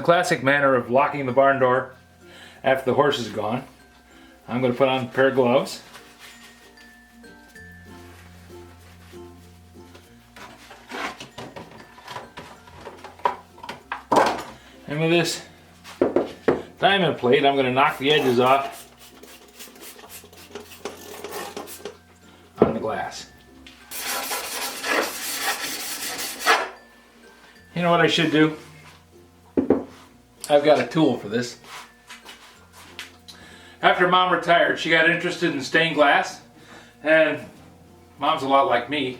the classic manner of locking the barn door after the horse is gone, I'm going to put on a pair of gloves. And with this diamond plate, I'm going to knock the edges off on the glass. You know what I should do? I've got a tool for this. After Mom retired, she got interested in stained glass, and Mom's a lot like me.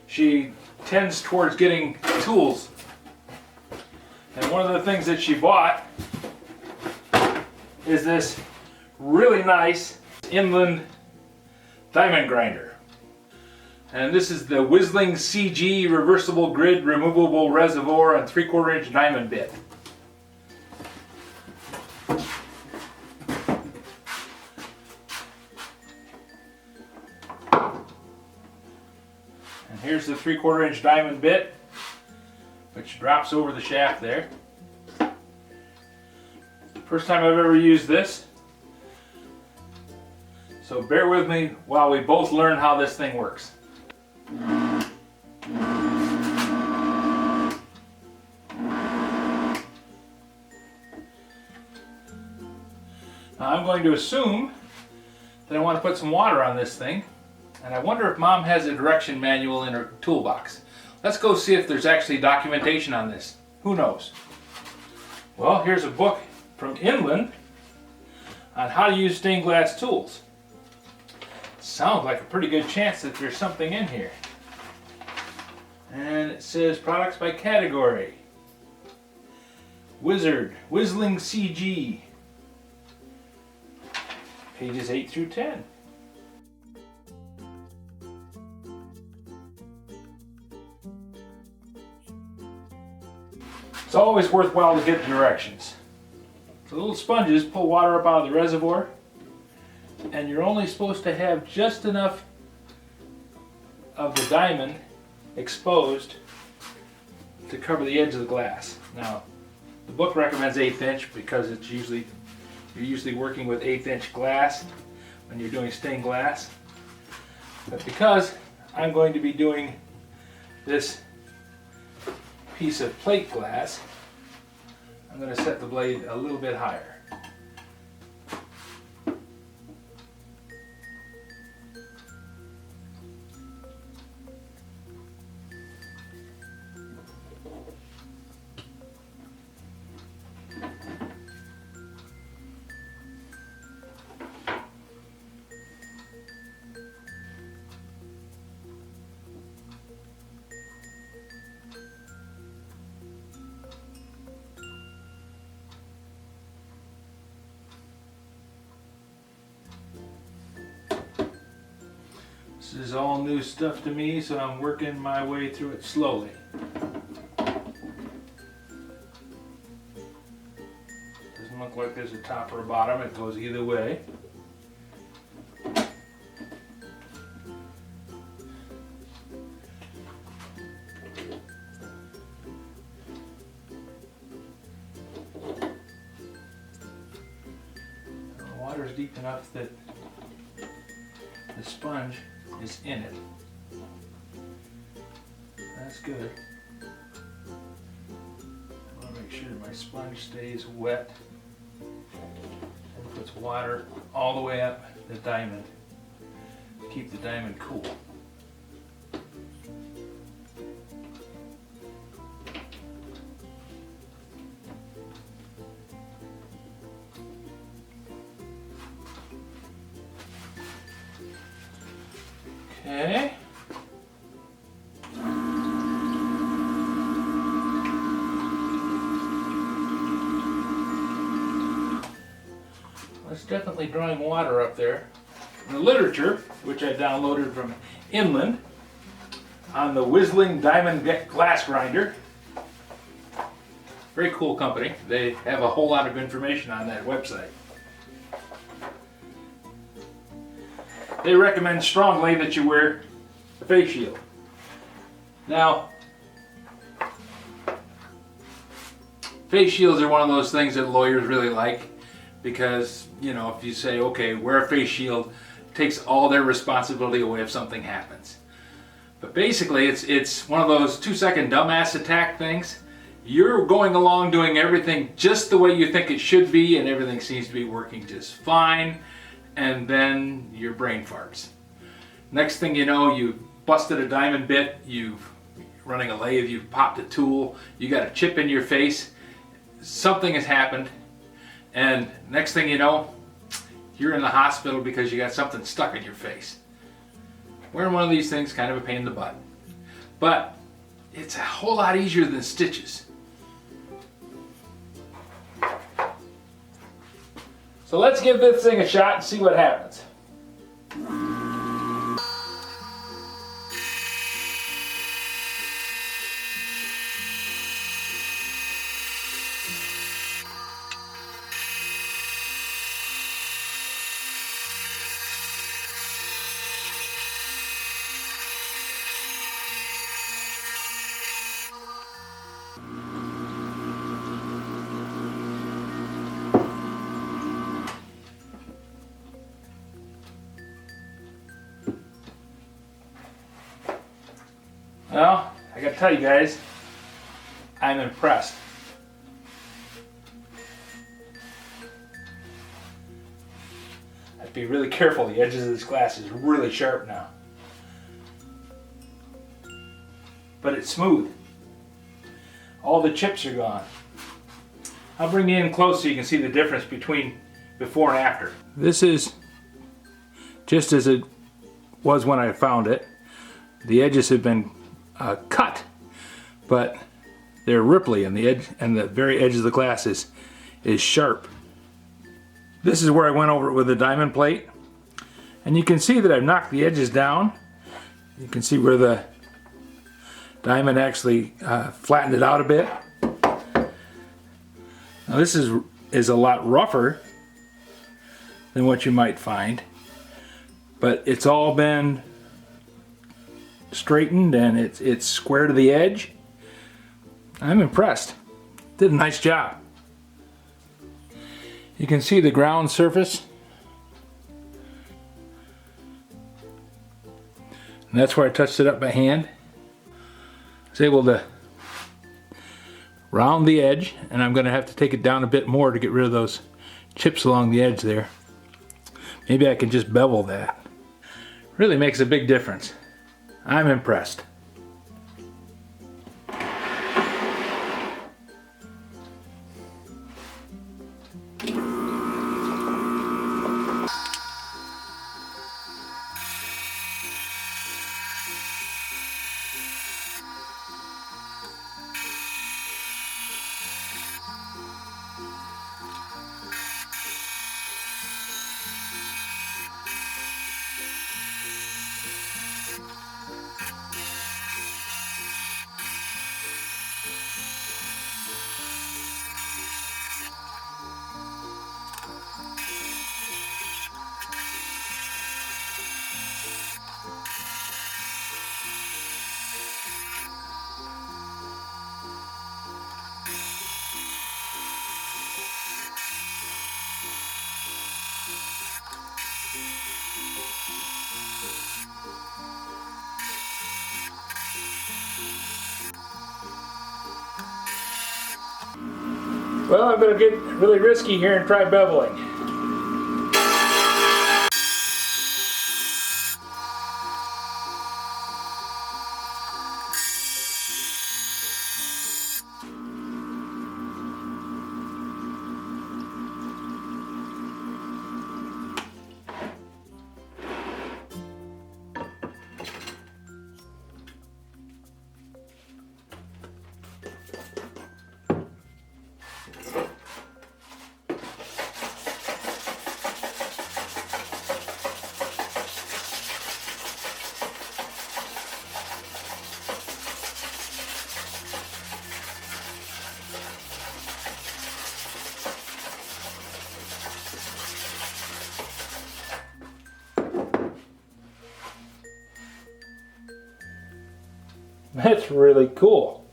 She tends towards getting tools. And one of the things that she bought is this really nice inland diamond grinder. And this is the Beveling CG reversible grid removable reservoir and 3/4 inch diamond bit. And here's the 3/4 inch diamond bit, which drops over the shaft there. First time I've ever used this, so bear with me while we both learn how this thing works. Now I'm going to assume that I want to put some water on this thing, and I wonder if Mom has a direction manual in her toolbox. Let's go see if there's actually documentation on this. Who knows? Well, here's a book from Inland on how to use stained glass tools. Sounds like a pretty good chance that there's something in here. And it says products by category. Beveling CG. Pages 8 through 10. It's always worthwhile to get directions. The little sponges pull water up out of the reservoir, and you're only supposed to have just enough of the diamond exposed to cover the edge of the glass. Now, the book recommends 1/8 inch because you're usually working with 1/8 inch glass when you're doing stained glass. But because I'm going to be doing this piece of plate glass, I'm going to set the blade a little bit higher. This is all new stuff to me, so I'm working my way through it slowly. Doesn't look like there's a top or a bottom, it goes either way. The water's deep enough that the sponge is in it. That's good. I want to make sure my sponge stays wet and puts water all the way up the diamond to keep the diamond cool. Okay. It's definitely drawing water up there. The literature, which I downloaded from Inland on the Beveling Diamond Glass Grinder. Very cool company. They have a whole lot of information on that website. They recommend strongly that you wear a face shield. Now, Face shields are one of those things that lawyers really like because, you know, if you say, okay, wear a face shield, it takes all their responsibility away if something happens. But basically, it's one of those 2-second dumbass attack things. You're going along doing everything just the way you think it should be, and everything seems to be working just fine, and then your brain farts. Next thing you know, you busted a diamond bit, you've running a lathe, you've popped a tool, you got a chip in your face, something has happened, and next thing you know, you're in the hospital because you got something stuck in your face. Wearing one of these things is kind of a pain in the butt, but it's a whole lot easier than stitches. So let's give this thing a shot and see what happens. Well, I gotta tell you guys, I'm impressed. I'd be really careful, the edges of this glass is really sharp now. But it's smooth. All the chips are gone. I'll bring you in close so you can see the difference between before and after. This is just as it was when I found it. The edges have been cut, but they're ripply, and the edge and the very edge of the glass is sharp. This is where I went over it with a diamond plate, and you can see that I've knocked the edges down. You can see where the diamond actually flattened it out a bit. Now this is a lot rougher than what you might find, but it's all been straightened and it's square to the edge. I'm impressed. Did a nice job. You can see the ground surface, and that's where I touched it up by hand. I was able to round the edge, and I'm going to have to take it down a bit more to get rid of those chips along the edge there. Maybe I can just bevel that. Really makes a big difference. I'm impressed. Well, I'm going to get really risky here and try beveling. That's really cool.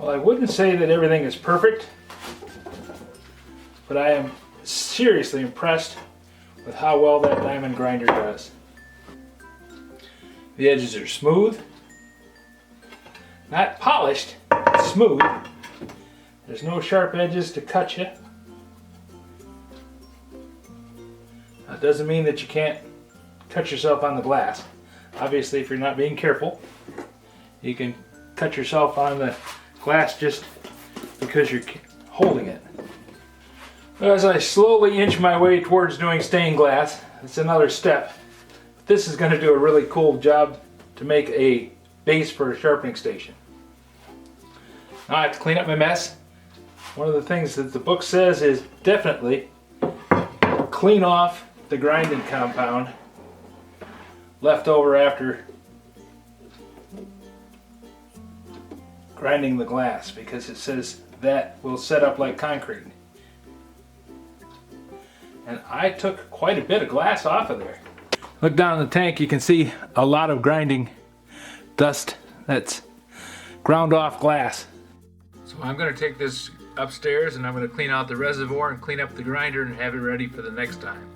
Well, I wouldn't say that everything is perfect, but I am seriously impressed with how well that diamond grinder does. The edges are smooth, not polished, but smooth. There's no sharp edges to cut you. That doesn't mean that you can't cut yourself on the glass. Obviously, if you're not being careful, you can cut yourself on the glass just because you're holding it. As I slowly inch my way towards doing stained glass, it's another step. This is going to do a really cool job to make a base for a sharpening station. Now I have to clean up my mess. One of the things that the book says is definitely clean off the grinding compound left over after grinding the glass, because it says that will set up like concrete. And I took quite a bit of glass off of there. Look down in the tank, you can see a lot of grinding dust that's ground off glass. So I'm going to take this upstairs and I'm going to clean out the reservoir and clean up the grinder and have it ready for the next time.